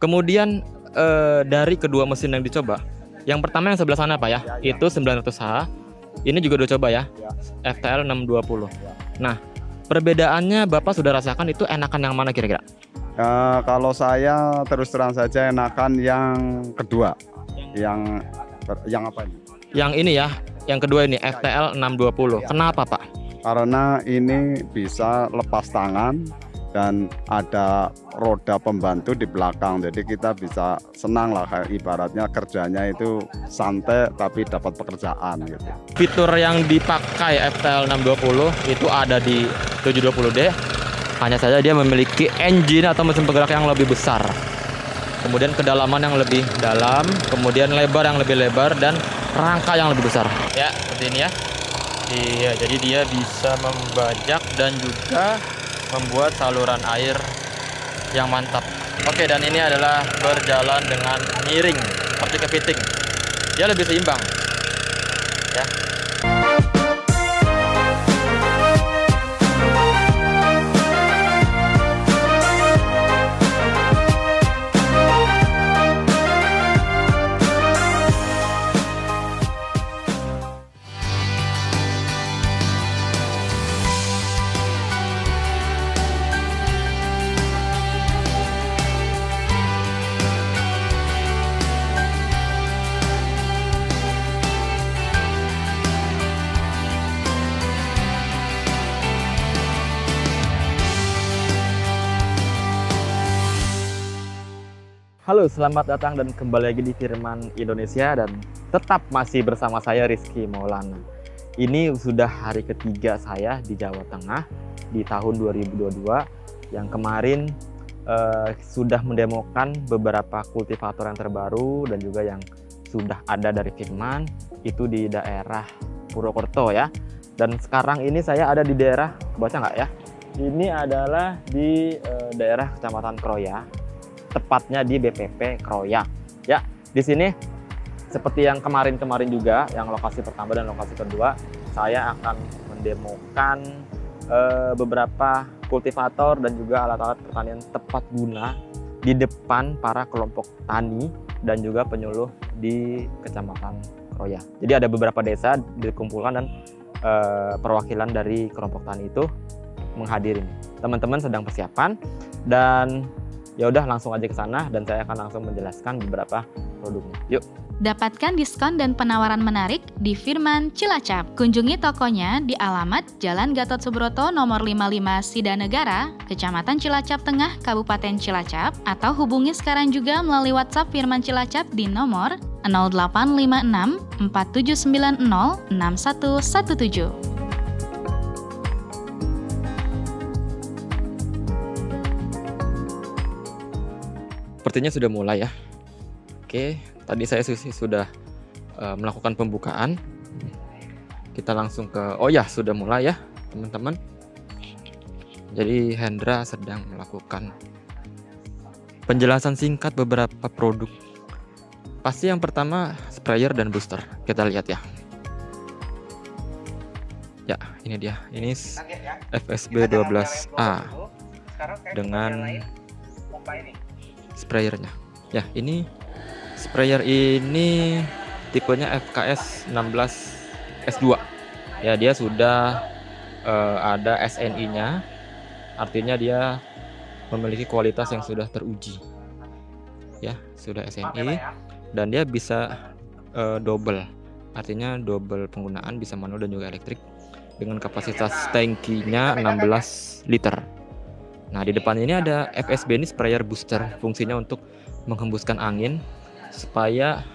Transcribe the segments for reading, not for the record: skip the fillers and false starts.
Kemudian dari kedua mesin yang dicoba, yang pertama yang sebelah sana Pak ya, itu 900H. Ini juga udah coba ya, FTL 620. Nah, perbedaannya Bapak sudah rasakan itu enakan yang mana kira-kira? Kalau saya terus terang saja enakan yang kedua. Yang apa ini? Yang ini ya, yang kedua ini FTL 620. Kenapa Pak? Karena ini bisa lepas tangan dan ada roda pembantu di belakang, jadi kita bisa senang lah, kayak ibaratnya kerjanya itu santai tapi dapat pekerjaan gitu. Fitur yang dipakai FTL 620 itu ada di 720D, hanya saja dia memiliki engine atau mesin penggerak yang lebih besar, kemudian kedalaman yang lebih dalam, kemudian lebar yang lebih lebar, dan rangka yang lebih besar ya, seperti ini ya. Iya, jadi dia bisa membajak dan juga membuat saluran air yang mantap. Oke, dan ini adalah berjalan dengan miring seperti kepiting. Dia lebih seimbang ya. Halo, selamat datang dan kembali lagi di Firman Indonesia, dan tetap masih bersama saya Rizky Maulana. Ini sudah hari ketiga saya di Jawa Tengah di tahun 2022, yang kemarin sudah mendemokan beberapa kultivator yang terbaru dan juga yang sudah ada dari Firman itu di daerah Purwokerto ya. Dan sekarang ini saya ada di daerah, kebaca nggak ya? Ini adalah di daerah Kecamatan Kroya, tepatnya di BPP Kroya ya. Di sini seperti yang kemarin-kemarin juga, yang lokasi pertama dan lokasi kedua, saya akan mendemokan beberapa kultivator dan juga alat-alat pertanian tepat guna di depan para kelompok tani dan juga penyuluh di Kecamatan Kroya. Jadi ada beberapa desa dikumpulkan dan perwakilan dari kelompok tani itu menghadiri. Teman-teman sedang persiapan, dan ya udah langsung aja ke sana dan saya akan langsung menjelaskan beberapa produknya. Yuk. Dapatkan diskon dan penawaran menarik di Firman Cilacap. Kunjungi tokonya di alamat Jalan Gatot Subroto nomor 55 Sidanegara, Kecamatan Cilacap Tengah, Kabupaten Cilacap, atau hubungi sekarang juga melalui WhatsApp Firman Cilacap di nomor 0856 4790 6117. Sepertinya sudah mulai ya. Oke, tadi saya sudah melakukan pembukaan. Kita langsung ke, oh ya sudah mulai ya teman-teman. Jadi Hendra sedang melakukan penjelasan singkat beberapa produk. Pasti yang pertama sprayer dan booster. Kita lihat ya. Ya, ini dia. Ini FSB 12A dengan sprayernya ya. Ini sprayer ini tipenya FKS 16 S2 ya. Dia sudah ada SNI nya, artinya dia memiliki kualitas yang sudah teruji ya, sudah SNI, dan dia bisa double, artinya double penggunaan, bisa manual dan juga elektrik, dengan kapasitas tangkinya 16 liter. Nah, di depan ini ada FSB, ini sprayer booster, fungsinya untuk menghembuskan angin supaya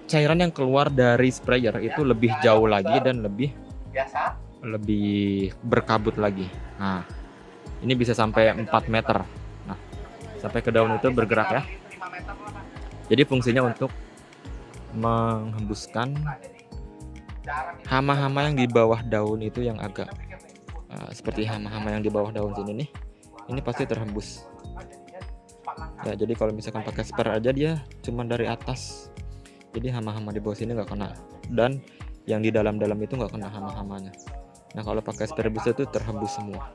cairan yang keluar dari sprayer itu lebih jauh lagi dan lebih berkabut lagi. Nah, ini bisa sampai 4 meter. Nah, sampai ke daun itu bergerak ya. Jadi fungsinya untuk menghembuskan hama-hama yang di bawah daun itu, yang agak seperti hama-hama yang di bawah daun sini nih, ini pasti terhembus ya. Jadi kalau misalkan pakai sprayer aja, dia cuma dari atas, jadi hama-hama di bawah sini nggak kena, dan yang di dalam-dalam itu nggak kena hama-hamanya. Nah, kalau pakai sprayer booster itu terhembus semua.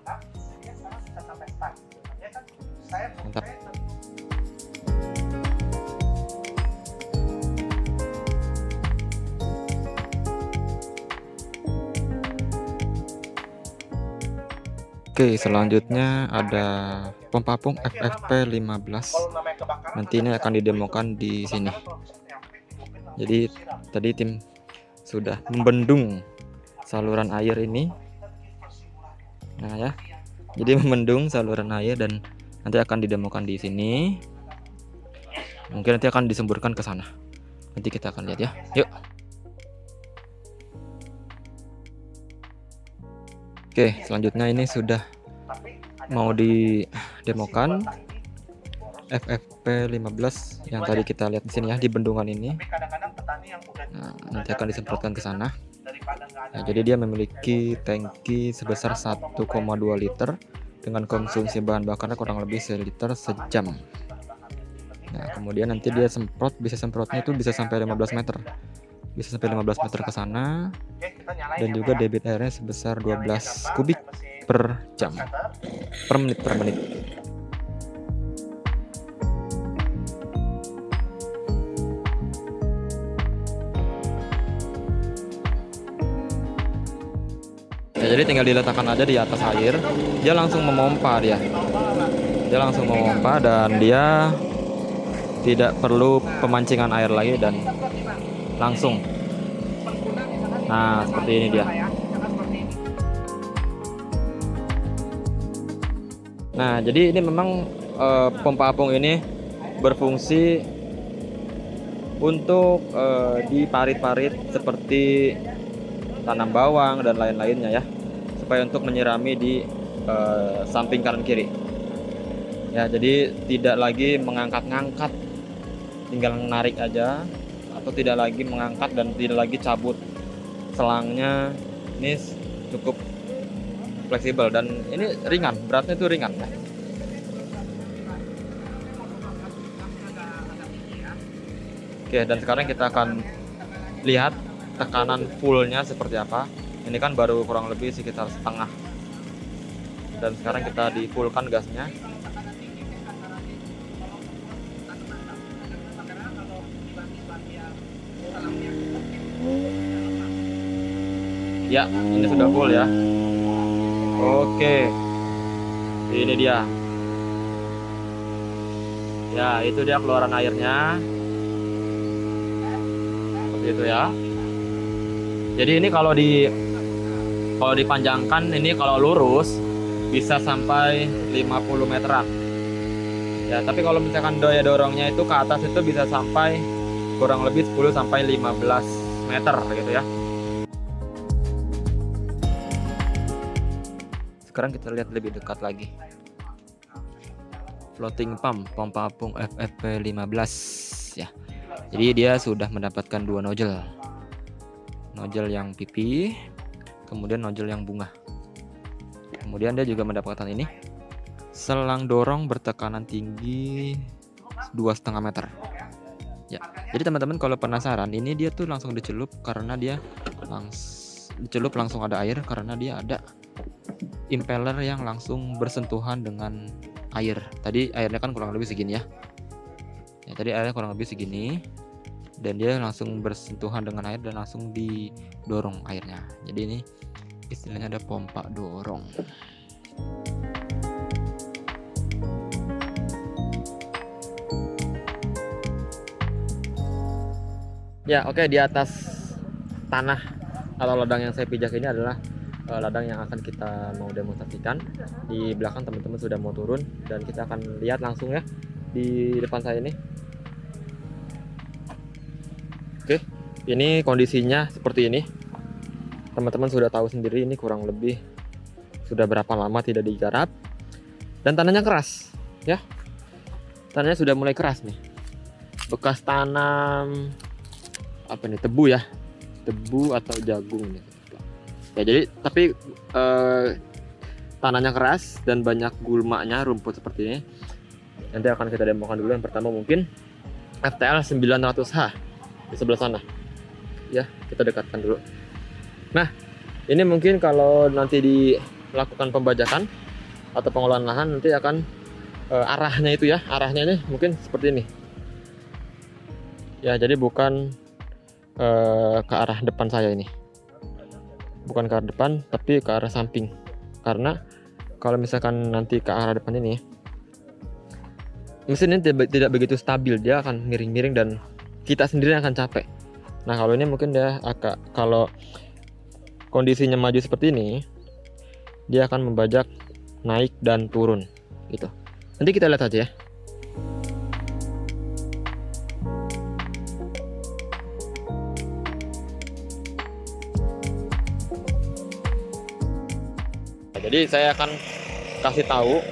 Mantap. Oke, selanjutnya ada pompa apung FFP 15. Nanti ini akan didemokan di sini. Jadi tadi tim sudah membendung saluran air ini. Nah ya, jadi membendung saluran air dan nanti akan didemokan di sini. Mungkin nanti akan disemburkan ke sana. Nanti kita akan lihat ya. Yuk. Oke, selanjutnya ini sudah mau didemokan FFP 15 yang tadi kita lihat di sini ya, di bendungan ini. Nah, nanti akan disemprotkan ke sana. Nah, jadi dia memiliki tangki sebesar 1,2 liter dengan konsumsi bahan bakarnya kurang lebih 1 liter sejam. Nah, kemudian nanti dia bisa semprotnya itu bisa sampai 15 meter. Bisa sampai 15 meter ke sana, dan juga debit airnya sebesar 12 kubik per jam, per menit. Ya, jadi tinggal diletakkan aja di atas air, dia langsung memompa dia langsung memompa dan dia tidak perlu pemancingan air lagi dan langsung. Nah, seperti ini dia. Nah, jadi ini memang pompa apung ini berfungsi untuk di parit-parit seperti tanam bawang dan lain-lainnya ya, supaya untuk menyirami di samping kanan kiri. Ya, jadi tidak lagi mengangkat-ngangkat, tinggal menarik aja, atau tidak lagi mengangkat dan tidak lagi cabut selangnya. Ini cukup fleksibel dan ini ringan, beratnya itu ringan ya. Oke, dan sekarang kita akan lihat tekanan fullnya seperti apa. Ini kan baru kurang lebih sekitar setengah, dan sekarang kita di fullkan gasnya. Ya, ini sudah full ya. Oke, ini dia. Ya, itu dia keluaran airnya. Seperti itu ya. Jadi ini kalau dipanjangkan, ini kalau lurus bisa sampai 50 meteran. Ya, tapi kalau misalkan daya dorongnya itu ke atas itu bisa sampai kurang lebih 10 sampai 15 meter gitu ya. Sekarang kita lihat lebih dekat lagi. Floating pump pompa apung FFP 15 ya. Jadi dia sudah mendapatkan 2 nozzle. Nozzle yang pipi, kemudian nozzle yang bunga. Kemudian dia juga mendapatkan ini selang dorong bertekanan tinggi 2,5 meter. Ya. Jadi teman-teman kalau penasaran, ini dia tuh langsung dicelup karena dia langsung ada air karena dia ada impeller yang langsung bersentuhan dengan air. Tadi airnya kan kurang lebih segini ya. Ya, tadi airnya kurang lebih segini dan dia langsung bersentuhan dengan air dan langsung didorong airnya. Jadi ini istilahnya ada pompa dorong. Ya, oke, di atas tanah atau ladang yang saya pijak ini adalah ladang yang akan kita mau demonstrasikan. Di belakang teman-teman sudah mau turun dan kita akan lihat langsung ya di depan saya ini. Oke, ini kondisinya seperti ini. Teman-teman sudah tahu sendiri ini kurang lebih sudah berapa lama tidak digarap dan tanahnya keras ya. Tanahnya sudah mulai keras nih. Bekas tanam apa nih, tebu ya, tebu atau jagung nih. Ya, jadi tapi tanahnya keras dan banyak gulmanya, rumput seperti ini. Nanti akan kita demokan dulu. Yang pertama mungkin FTL 900H di sebelah sana. Ya, kita dekatkan dulu. Nah, ini mungkin kalau nanti dilakukan pembajakan atau pengolahan lahan nanti akan arahnya itu ya, arahnya ini mungkin seperti ini. Ya, jadi bukan ke arah depan saya ini. Bukan ke arah depan tapi ke arah samping, karena kalau misalkan nanti ke arah depan ini, mesin ini tidak begitu stabil, dia akan miring-miring dan kita sendiri akan capek. Nah kalau ini mungkin dia kalau kondisinya maju seperti ini, dia akan membajak naik dan turun gitu. Nanti kita lihat aja ya. Jadi saya akan kasih tahu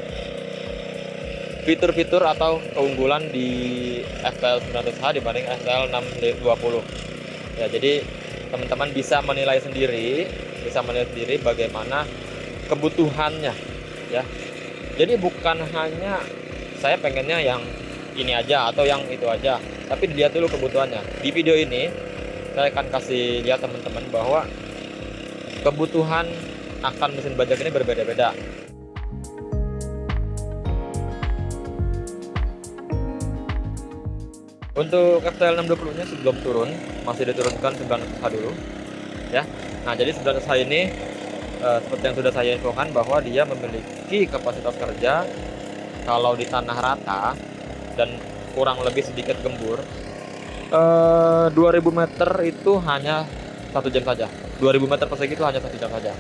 fitur-fitur atau keunggulan di FTL 900H dibanding FTL 620. Ya, jadi teman-teman bisa menilai sendiri bagaimana kebutuhannya ya. Jadi bukan hanya saya pengennya yang ini aja atau yang itu aja, tapi dilihat dulu kebutuhannya. Di video ini saya akan kasih lihat teman-teman bahwa kebutuhan akan mesin bajak ini berbeda-beda. Untuk FTL 620 nya sebelum turun masih diturunkan 900H dulu ya. Nah jadi 900H ini seperti yang sudah saya infokan bahwa dia memiliki kapasitas kerja kalau di tanah rata dan kurang lebih sedikit gembur 2000 meter itu hanya 1 jam saja. 2000 meter persegi itu hanya 1 jam saja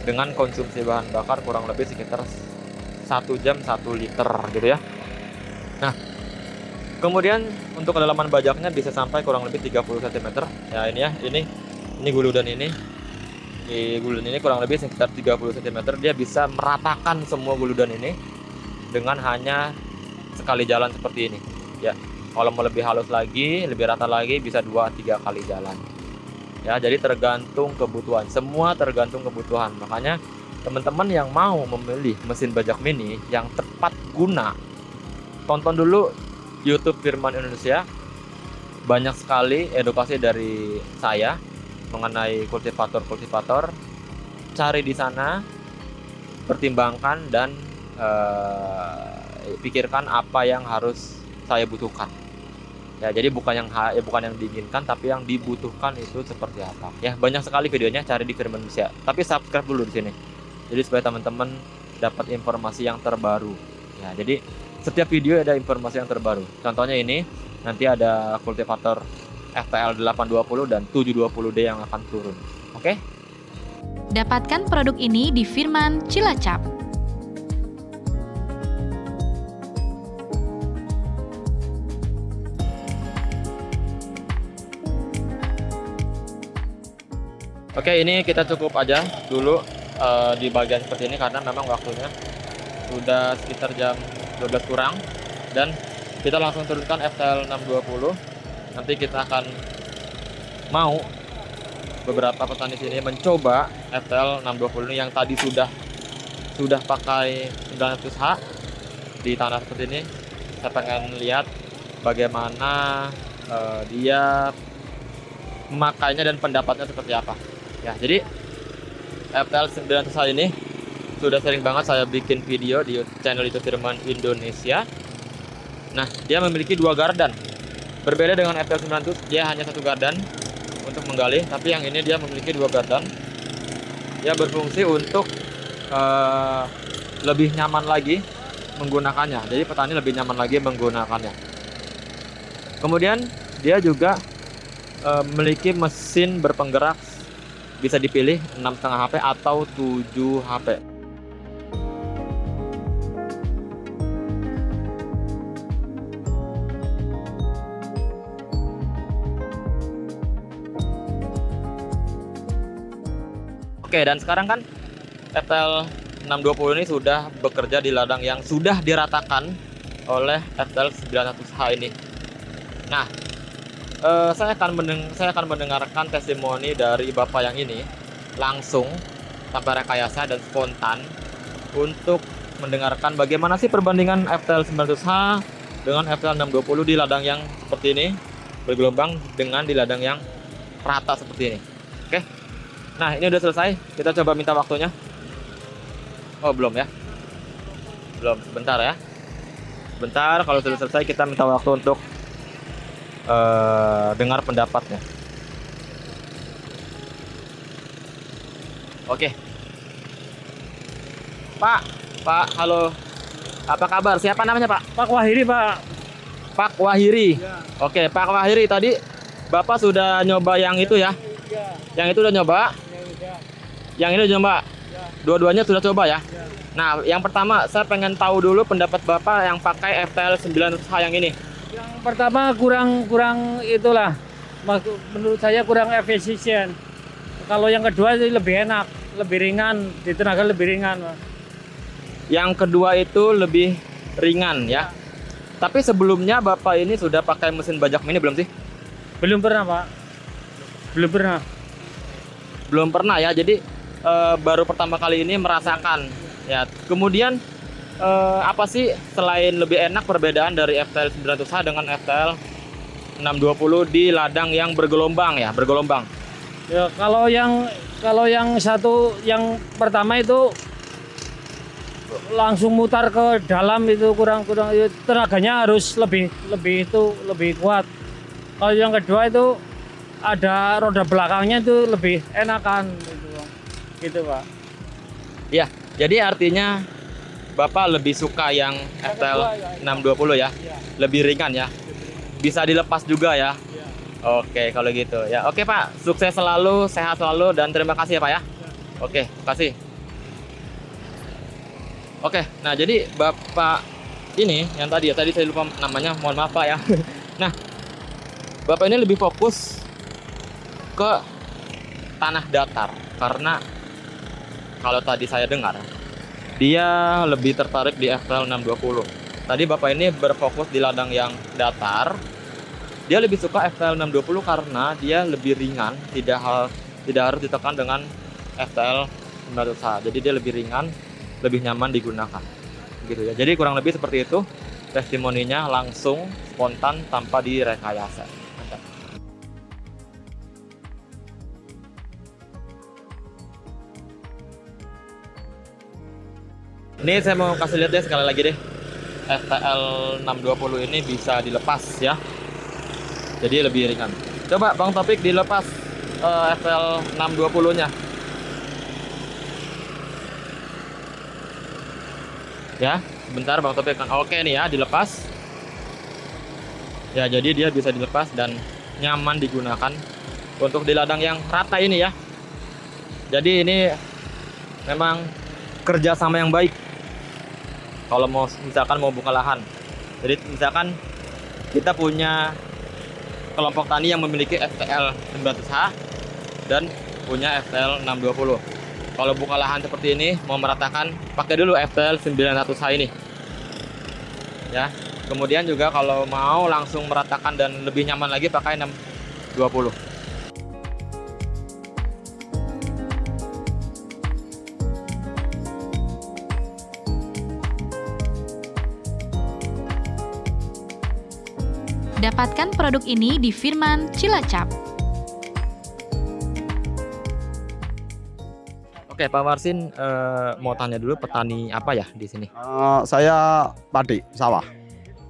dengan konsumsi bahan bakar kurang lebih sekitar 1 jam 1 liter gitu ya. Nah kemudian untuk kedalaman bajaknya bisa sampai kurang lebih 30 cm ya. Ini ya, ini guludan ini. Di guludan ini kurang lebih sekitar 30 cm. Dia bisa meratakan semua guludan ini dengan hanya sekali jalan seperti ini ya. Kalau mau lebih halus lagi, lebih rata lagi, bisa 2-3 kali jalan ya. Jadi tergantung kebutuhan, semua tergantung kebutuhan. Makanya teman-teman yang mau memilih mesin bajak mini yang tepat guna, tonton dulu YouTube Firman Indonesia. Banyak sekali edukasi dari saya mengenai kultivator. Cari di sana, pertimbangkan dan pikirkan apa yang harus saya butuhkan. Ya, jadi bukan yang diinginkan, tapi yang dibutuhkan itu seperti apa. Ya, banyak sekali videonya, cari di Firman Indonesia. Tapi subscribe dulu di sini. Jadi supaya teman-teman dapat informasi yang terbaru. Ya, jadi setiap video ada informasi yang terbaru. Contohnya ini, nanti ada kultivator FTL 820 dan 720D yang akan turun. Oke? Dapatkan produk ini di Firman Cilacap. Oke, ini kita cukup aja dulu di bagian seperti ini karena memang waktunya sudah sekitar jam 12 kurang dan kita langsung turunkan FTL 620. Nanti kita akan mau beberapa petani sini mencoba FTL 620 ini yang tadi sudah pakai 900H di tanah seperti ini. Saya pengen lihat bagaimana dia memakainya dan pendapatnya seperti apa. Ya, jadi FTL 900H ini sudah sering banget saya bikin video di channel YouTube Firman Indonesia. Nah, dia memiliki 2 gardan. Berbeda dengan FTL 900, dia hanya 1 gardan untuk menggali, tapi yang ini dia memiliki 2 gardan. Dia berfungsi untuk lebih nyaman lagi menggunakannya. Jadi petani lebih nyaman lagi menggunakannya. Kemudian dia juga memiliki mesin berpenggerak, bisa dipilih 6,5 HP atau 7 HP. Oke, dan sekarang kan FTL 620 ini sudah bekerja di ladang yang sudah diratakan oleh FTL 900H ini. Nah, saya akan mendengarkan testimoni dari bapak yang ini langsung tanpa rekayasa dan spontan untuk mendengarkan bagaimana sih perbandingan FTL 900H dengan FTL 620 di ladang yang seperti ini bergelombang dengan di ladang yang rata seperti ini. Oke. Nah, ini udah selesai. Kita coba minta waktunya. Oh, belum ya? Belum, sebentar ya. Bentar, kalau sudah selesai kita minta waktu untuk dengar pendapatnya. Oke. Pak, Pak, halo. Apa kabar? Siapa namanya, Pak? Pak Wahiri, Pak. Pak Wahiri. Ya. Oke, Pak Wahiri, tadi Bapak sudah nyoba yang itu ya? Ya, Yang itu udah nyoba? Yang ini udah nyoba? Dua-duanya sudah coba ya? Nah, yang pertama saya pengen tahu dulu pendapat Bapak yang pakai FTL 900H yang ini. Yang pertama kurang itulah. Menurut saya kurang efisien. Kalau yang kedua itu lebih enak, lebih ringan, di tenaga lebih ringan, Pak. Yang kedua itu lebih ringan ya. Tapi sebelumnya Bapak ini sudah pakai mesin bajak mini belum sih? Belum pernah, Pak. Belum pernah. Belum pernah ya. Jadi baru pertama kali ini merasakan ya. Kemudian apa sih selain lebih enak perbedaan dari FTL 900H dengan FTL 620 di ladang yang bergelombang ya, bergelombang? Ya, kalau yang satu yang pertama itu langsung mutar ke dalam itu kurang tenaganya harus lebih kuat. Kalau yang kedua itu ada roda belakangnya itu lebih enakan gitu, Pak. Ya, jadi artinya Bapak lebih suka yang FTL 620 ya, lebih ringan ya, bisa dilepas juga ya. Oke, kalau gitu ya. Oke Pak, sukses selalu, sehat selalu, dan terima kasih ya Pak ya. Oke, kasih. Oke, nah jadi Bapak ini yang tadi saya lupa namanya, mohon maaf Pak ya. Nah, Bapak ini lebih fokus ke tanah datar karena kalau tadi saya dengar dia lebih tertarik di FTL 620. Tadi Bapak ini berfokus di ladang yang datar. Dia lebih suka FTL 620 karena dia lebih ringan, tidak harus ditekan dengan FTL 900H. Jadi dia lebih ringan, lebih nyaman digunakan. Gitu ya. Jadi kurang lebih seperti itu testimoninya, langsung spontan tanpa direkayasa. Mantap. Ini saya mau kasih lihat deh sekali lagi deh. FTL 620 ini bisa dilepas ya. Jadi lebih ringan. Coba Bang Topik dilepas FTL 620-nya. Ya, sebentar Bang Topik kan. Oke nih ya, dilepas. Ya, jadi dia bisa dilepas dan nyaman digunakan untuk di ladang yang rata ini ya. Jadi ini memang kerjasama yang baik. Kalau misalkan mau buka lahan. Jadi misalkan kita punya kelompok tani yang memiliki FTL 900H dan punya FTL 620. Kalau buka lahan seperti ini, mau meratakan, pakai dulu FTL 900H ini. Ya. Kemudian juga kalau mau langsung meratakan dan lebih nyaman lagi, pakai 620. Dapatkan produk ini di Firman Cilacap. Oke, Pak Warsin, mau tanya dulu petani apa ya di sini? Saya padi sawah.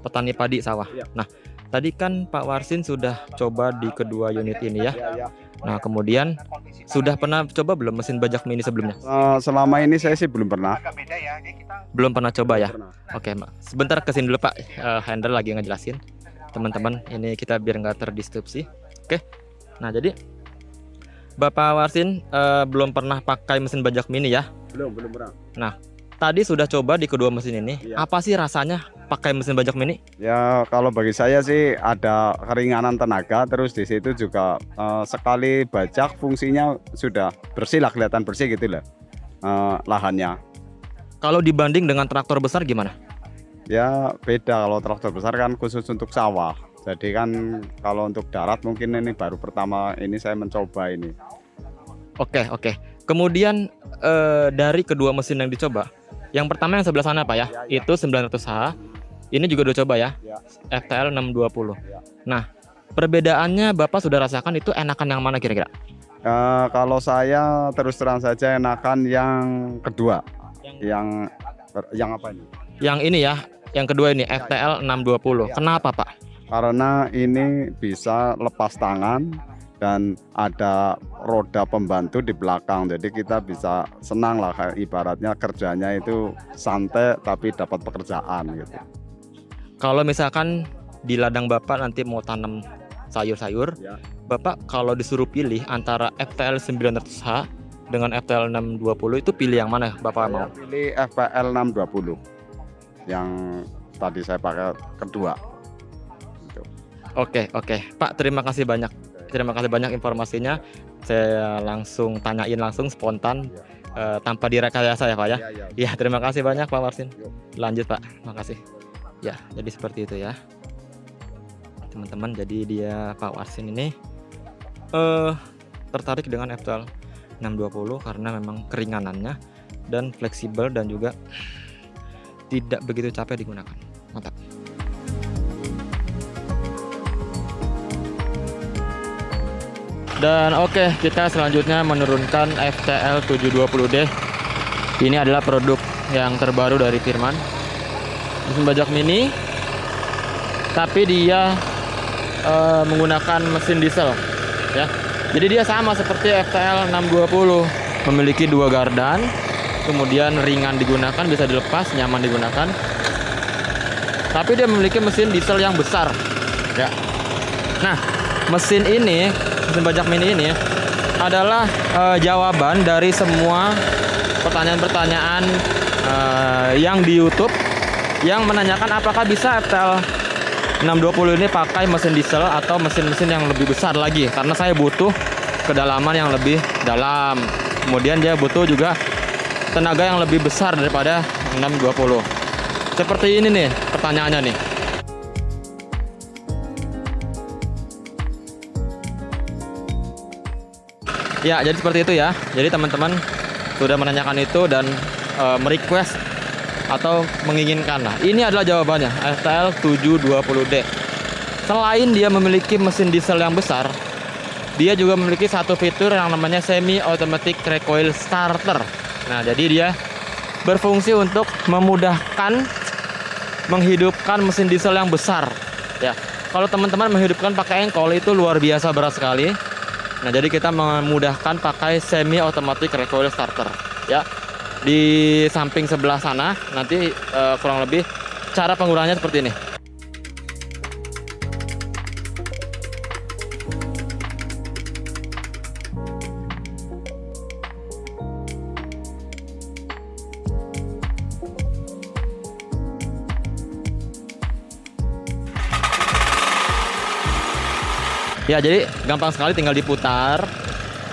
Petani padi sawah. Ya. Nah, tadi kan Pak Warsin sudah coba di kedua unit ini ya. Ya. Nah, kemudian sudah pernah coba belum mesin bajak mini sebelumnya? Selama ini saya sih belum pernah. Belum pernah coba ya? Pernah. Oke, Mbak. Sebentar kesini dulu Pak. Handler lagi ngejelasin. Teman-teman, ini kita biar nggak terdistrupsi. Oke. Nah, jadi Bapak Warsin belum pernah pakai mesin bajak mini ya? Belum pernah. Nah, tadi sudah coba di kedua mesin ini. Iya. Apa sih rasanya pakai mesin bajak mini? Ya kalau bagi saya sih ada keringanan tenaga, terus di situ juga sekali bajak fungsinya sudah bersih lah, kelihatan bersih gitu lah lahannya. Kalau dibanding dengan traktor besar gimana? Ya beda, kalau traktor besar kan khusus untuk sawah. Jadi kan kalau untuk darat mungkin ini baru pertama ini saya mencoba ini. Oke. Kemudian dari kedua mesin yang dicoba, yang pertama yang sebelah sana Pak ya, Ya. itu 900H. Ini juga udah coba ya, Ya. FTL 620. Ya. Nah, perbedaannya Bapak sudah rasakan itu enakan yang mana kira-kira? Kalau saya terus terang saja enakan yang kedua. Yang apa ini? Yang ini ya, yang kedua ini FTL 620. Ya. Kenapa Pak? Karena ini bisa lepas tangan dan ada roda pembantu di belakang, jadi kita bisa senang lah, kayak ibaratnya kerjanya itu santai tapi dapat pekerjaan gitu. Kalau misalkan di ladang Bapak nanti mau tanam sayur-sayur, Ya. Bapak kalau disuruh pilih antara FTL 900H dengan FTL 620 itu pilih yang mana Bapak mau? Saya pilih FPL 620 yang tadi saya pakai kedua. Gitu. Oke, Pak, terima kasih banyak. Terima kasih banyak informasinya. Saya langsung tanyain langsung spontan tanpa direkayasa ya Pak ya. Ya, terima kasih banyak Pak Warsin. Yuk. Lanjut Pak, makasih. Ya, jadi seperti itu ya. Teman-teman, jadi dia Pak Warsin ini tertarik dengan FTL 620 karena memang keringanannya dan fleksibel dan juga tidak begitu capek digunakan. Mantap. Dan oke, kita selanjutnya menurunkan FTL 720D. Ini adalah produk yang terbaru dari Firman, mesin bajak mini, tapi dia menggunakan mesin diesel ya. Jadi dia sama seperti FTL 620, memiliki 2 gardan, kemudian ringan digunakan, bisa dilepas, nyaman digunakan. Tapi dia memiliki mesin diesel yang besar ya. Nah, mesin bajak mini ini adalah jawaban dari semua pertanyaan-pertanyaan yang di YouTube yang menanyakan apakah bisa FTL 620 ini pakai mesin diesel atau mesin-mesin yang lebih besar lagi, karena saya butuh kedalaman yang lebih dalam, kemudian dia butuh juga tenaga yang lebih besar daripada 620. Seperti ini nih pertanyaannya nih. Ya, jadi seperti itu ya. Jadi teman-teman sudah menanyakan itu dan merequest atau menginginkan. Nah, ini adalah jawabannya, FTL 720D. Selain dia memiliki mesin diesel yang besar, dia juga memiliki satu fitur yang namanya semi automatic recoil starter. Nah, jadi dia berfungsi untuk memudahkan menghidupkan mesin diesel yang besar ya. Kalau teman-teman menghidupkan pakai engkol itu luar biasa berat sekali. Nah, jadi kita memudahkan pakai semi automatic recoil starter ya. Di samping sebelah sana nanti kurang lebih cara penggunaannya seperti ini. Ya, jadi gampang sekali, tinggal diputar,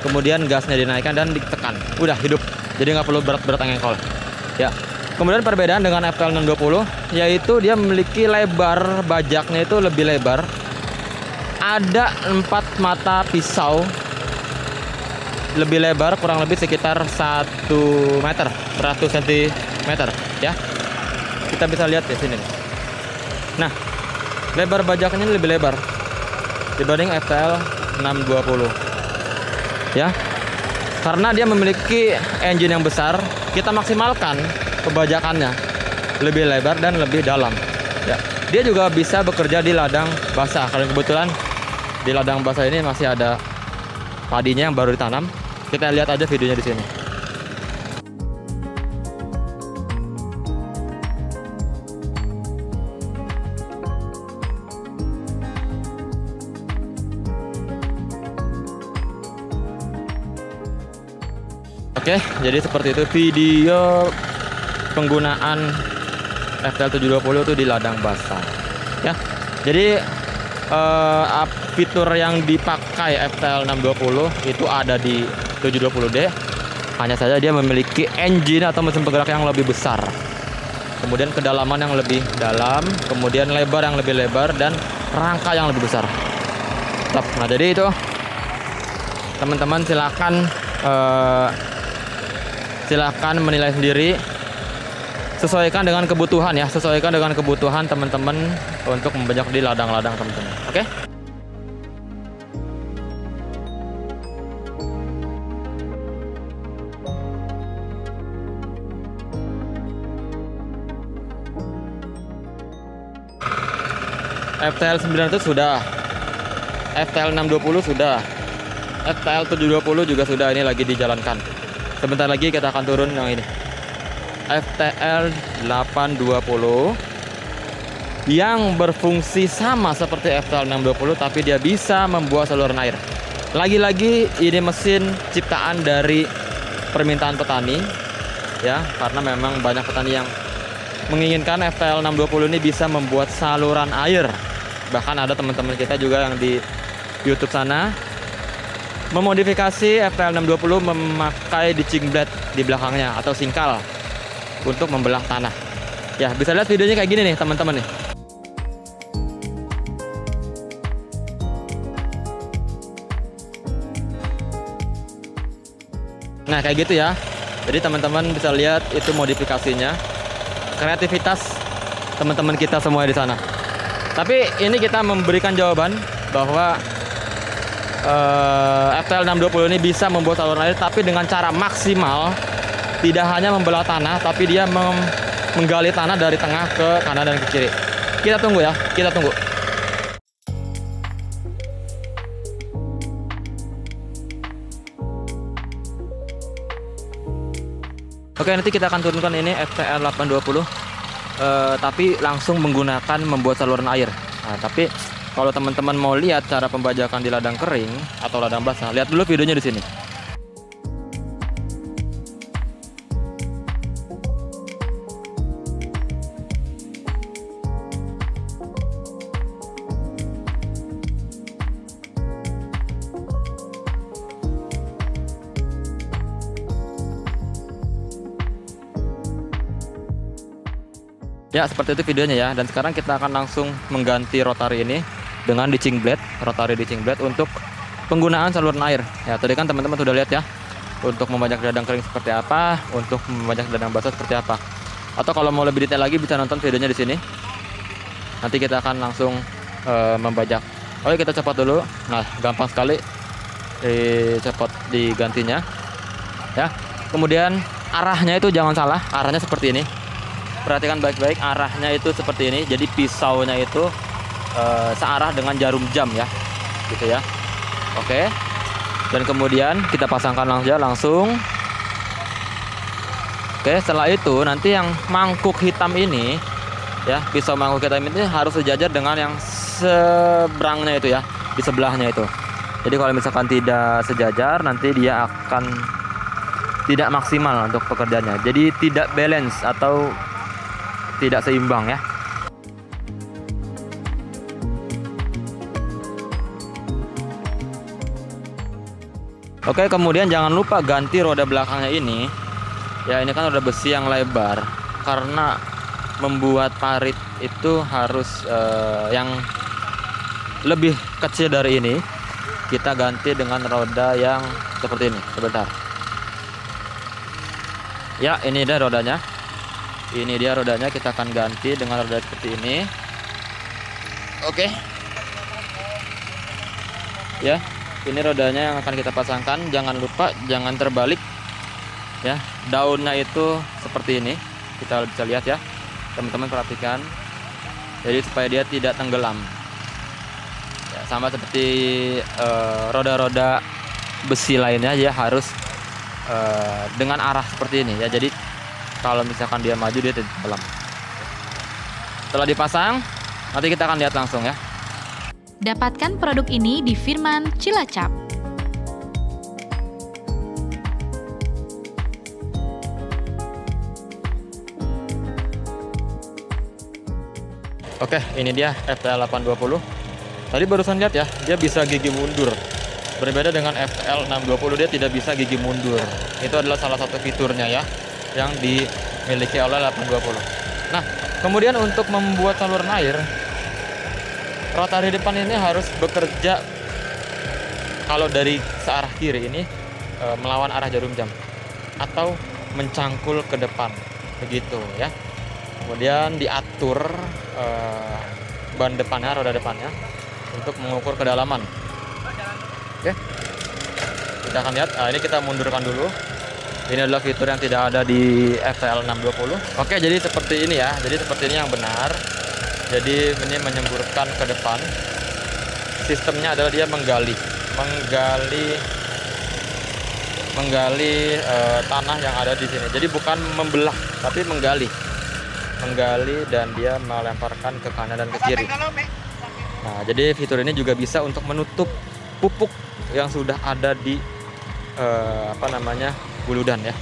kemudian gasnya dinaikkan dan ditekan, udah hidup. Jadi nggak perlu berat-berat engkol ya. Kemudian perbedaan dengan FTL 620 yaitu dia memiliki lebar bajaknya itu lebih lebar. Ada 4 mata pisau lebih lebar, kurang lebih sekitar 1 meter, 100 cm ya. Kita bisa lihat di sini nih. Nah, lebar bajaknya ini lebih lebar dibanding FTL 620 ya. Karena dia memiliki engine yang besar, kita maksimalkan kebajakannya lebih lebar dan lebih dalam ya. Dia juga bisa bekerja di ladang basah. Kalau kebetulan di ladang basah ini masih ada padinya yang baru ditanam. Kita lihat aja videonya di sini. Oke, jadi seperti itu video penggunaan FTL 720 itu di ladang basah ya. Jadi fitur yang dipakai FTL 620 itu ada di 720D, hanya saja dia memiliki engine atau mesin penggerak yang lebih besar, kemudian kedalaman yang lebih dalam, kemudian lebar yang lebih lebar, dan rangka yang lebih besar. Nah, jadi itu teman-teman silakan menilai sendiri, sesuaikan dengan kebutuhan ya, sesuaikan dengan kebutuhan teman-teman untuk membajak di ladang-ladang teman-teman. Oke? FTL 900 sudah, FTL 620 sudah, FTL 720 juga sudah ini lagi dijalankan. Sebentar lagi kita akan turun yang ini. FTL 820 yang berfungsi sama seperti FTL 620, tapi dia bisa membuat saluran air. Lagi-lagi ini mesin ciptaan dari permintaan petani ya, karena memang banyak petani yang menginginkan FTL 620 ini bisa membuat saluran air. Bahkan ada teman-teman kita juga yang di YouTube sana memodifikasi FTL 620 memakai ditching blade di belakangnya atau singkal untuk membelah tanah. Ya, bisa lihat videonya kayak gini nih teman-teman nih. Nah, kayak gitu ya. Jadi teman-teman bisa lihat itu modifikasinya. Kreativitas teman-teman kita semua di sana. Tapi ini kita memberikan jawaban bahwa FTL 620 ini bisa membuat saluran air, tapi dengan cara maksimal. Tidak hanya membelah tanah, tapi dia menggali tanah dari tengah ke kanan dan ke kiri. Kita tunggu ya, kita tunggu. Oke, nanti kita akan turunkan ini FTL 820, tapi langsung menggunakan membuat saluran air. Nah, tapi kalau teman-teman mau lihat cara pembajakan di ladang kering atau ladang basah, lihat dulu videonya di sini. Ya, seperti itu videonya ya. Dan sekarang kita akan langsung mengganti rotary ini dengan ditching blade, rotary ditching blade untuk penggunaan saluran air. Ya, tadi kan teman-teman sudah lihat ya, untuk membajak ladang kering seperti apa, untuk membajak ladang basah seperti apa. Atau kalau mau lebih detail lagi bisa nonton videonya di sini. Nanti kita akan langsung membajak. Oke, kita cepat dulu. Nah, gampang sekali cepat digantinya. Ya. Kemudian arahnya itu jangan salah, arahnya seperti ini. Perhatikan baik-baik, arahnya itu seperti ini. Jadi pisaunya itu searah dengan jarum jam ya, gitu ya. Oke. Dan kemudian kita pasangkan langsung. Oke, setelah itu nanti yang mangkuk hitam ini ya, pisau mangkuk hitam ini harus sejajar dengan yang seberangnya itu ya, di sebelahnya itu. Jadi kalau misalkan tidak sejajar, nanti dia akan tidak maksimal untuk pekerjaannya. Jadi tidak balance atau tidak seimbang ya. Oke, kemudian jangan lupa ganti roda belakangnya ini. Ya, ini kan roda besi yang lebar. Karena membuat parit itu harus yang lebih kecil dari ini. Kita ganti dengan roda yang seperti ini. Sebentar. Ya, ini dia rodanya. Ini dia rodanya, kita akan ganti dengan roda seperti ini. Oke. Ya, ini rodanya yang akan kita pasangkan. Jangan lupa, jangan terbalik. Ya, daunnya itu seperti ini. Kita bisa lihat ya. Teman-teman perhatikan. Jadi supaya dia tidak tenggelam. Ya, sama seperti roda-roda besi lainnya, dia harus dengan arah seperti ini ya. Jadi kalau misalkan dia maju, dia tidak tenggelam. Setelah dipasang, nanti kita akan lihat langsung ya. Dapatkan produk ini di Firman Cilacap. Oke, ini dia FTL 820. Tadi barusan lihat ya, dia bisa gigi mundur. Berbeda dengan FTL 620, dia tidak bisa gigi mundur. Itu adalah salah satu fiturnya ya, yang dimiliki oleh 820. Nah, kemudian untuk membuat saluran air, rotary depan ini harus bekerja kalau dari searah kiri ini melawan arah jarum jam atau mencangkul ke depan, begitu ya. Kemudian diatur ban depannya, roda depannya untuk mengukur kedalaman. Oke, kita akan lihat. Ini kita mundurkan dulu. Ini adalah fitur yang tidak ada di FTL 620. Oke, jadi seperti ini ya. Jadi seperti ini yang benar. Jadi ini menyemburkan ke depan. Sistemnya adalah dia menggali. menggali tanah yang ada di sini. Jadi bukan membelah, tapi menggali dan dia melemparkan ke kanan dan ke kiri. Nah, jadi fitur ini juga bisa untuk menutup pupuk yang sudah ada di guludan ya.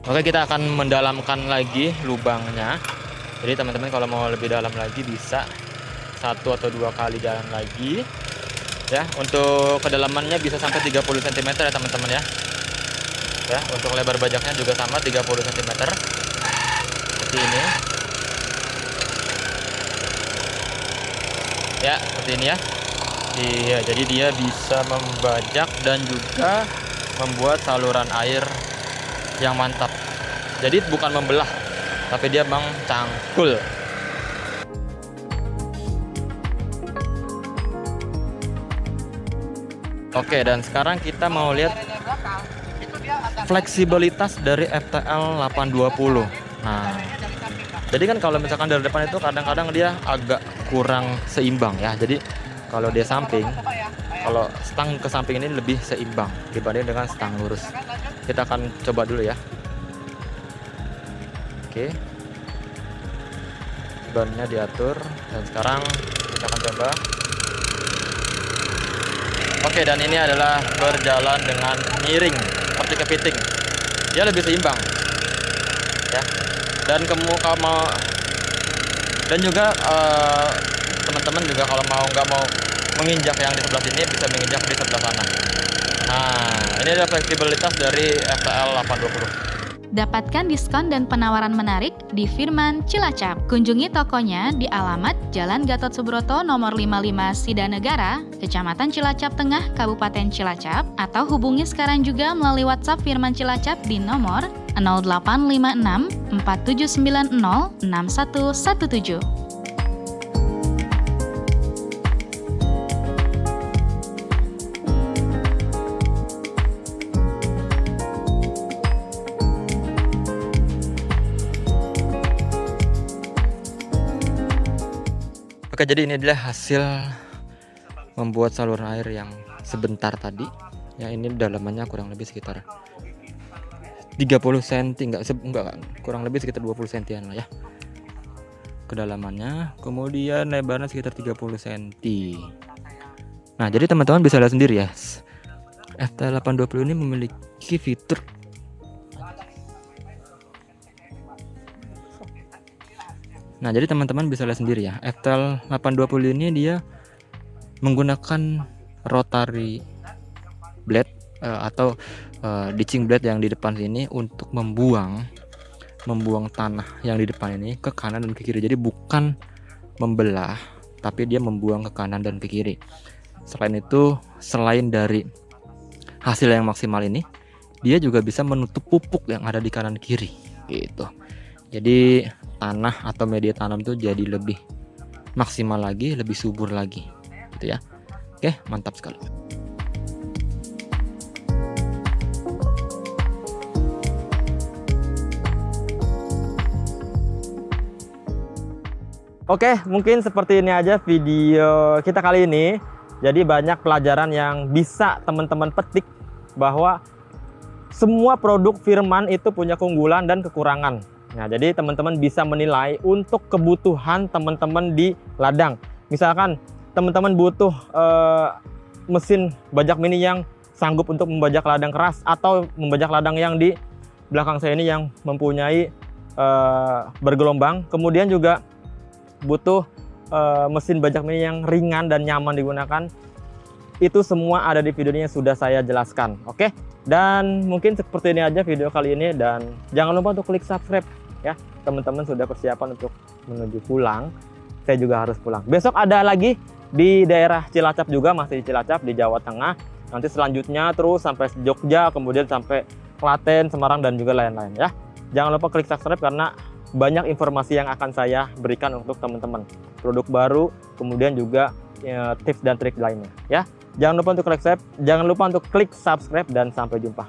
Oke, kita akan mendalamkan lagi lubangnya. Jadi teman-teman kalau mau lebih dalam lagi bisa 1 atau 2 kali jalan lagi ya. Untuk kedalamannya bisa sampai 30 cm ya teman-teman ya. Ya, untuk lebar bajaknya juga sama 30 cm. Seperti ini. Ya, seperti ini ya. Iya, jadi dia bisa membajak dan juga membuat saluran air yang mantap. Jadi bukan membelah, tapi dia cangkul. Oke, dan sekarang kita mau lihat fleksibilitas dari FTL 820. Nah, jadi kan kalau misalkan dari depan itu kadang-kadang dia agak kurang seimbang ya. Jadi kalau dia samping, kalau stang ke samping ini lebih seimbang dibanding dengan stang lurus. Kita akan coba dulu ya. Oke, bannya diatur dan sekarang kita akan coba. Oke, dan ini adalah berjalan dengan miring seperti kepiting. Dia lebih seimbang ya. Dan dan juga teman-teman juga kalau nggak mau menginjak yang di sebelah sini bisa menginjak di sebelah sana. Nah, ini adalah fleksibilitas dari FTL 820. Dapatkan diskon dan penawaran menarik di Firman Cilacap. Kunjungi tokonya di alamat Jalan Gatot Subroto nomor 55 Sidanegara, Kecamatan Cilacap Tengah, Kabupaten Cilacap, atau hubungi sekarang juga melalui WhatsApp Firman Cilacap di nomor 0856 4790 6117. Oke, jadi ini adalah hasil membuat saluran air yang sebentar tadi. Ya, ini dalamannya kurang lebih sekitar 30 cm, enggak, kurang lebih sekitar 20 cm lah ya. Kedalamannya, kemudian lebarnya sekitar 30 cm. Nah, jadi teman-teman bisa lihat sendiri ya. FTL 820 ini memiliki fitur Nah, jadi teman-teman bisa lihat sendiri ya, FTL 820 ini dia menggunakan rotary blade atau ditching blade yang di depan sini untuk membuang tanah yang di depan ini ke kanan dan ke kiri. Jadi bukan membelah, tapi dia membuang ke kanan dan ke kiri. Selain itu, selain dari hasil yang maksimal ini, dia juga bisa menutup pupuk yang ada di kanan kiri gitu. Jadi tanah atau media tanam itu jadi lebih maksimal lagi, lebih subur lagi gitu ya. Oke, mantap sekali. Oke, mungkin seperti ini aja video kita kali ini. Jadi banyak pelajaran yang bisa teman-teman petik bahwa semua produk Firman itu punya keunggulan dan kekurangan. Nah, jadi teman-teman bisa menilai untuk kebutuhan teman-teman di ladang. Misalkan teman-teman butuh mesin bajak mini yang sanggup untuk membajak ladang keras atau membajak ladang yang di belakang saya ini yang mempunyai bergelombang. Kemudian juga butuh mesin bajak mini yang ringan dan nyaman digunakan. Itu semua ada di videonya yang sudah saya jelaskan. Oke? Dan mungkin seperti ini aja video kali ini, dan jangan lupa untuk klik subscribe ya. Teman-teman sudah persiapan untuk menuju pulang. Saya juga harus pulang. Besok ada lagi di daerah Cilacap juga, masih di Cilacap di Jawa Tengah. Nanti selanjutnya terus sampai Jogja, kemudian sampai Klaten, Semarang dan juga lain-lain ya. Jangan lupa klik subscribe karena banyak informasi yang akan saya berikan untuk teman-teman. Produk baru, kemudian juga tips dan trik lainnya ya. Jangan lupa untuk klik subscribe dan sampai jumpa.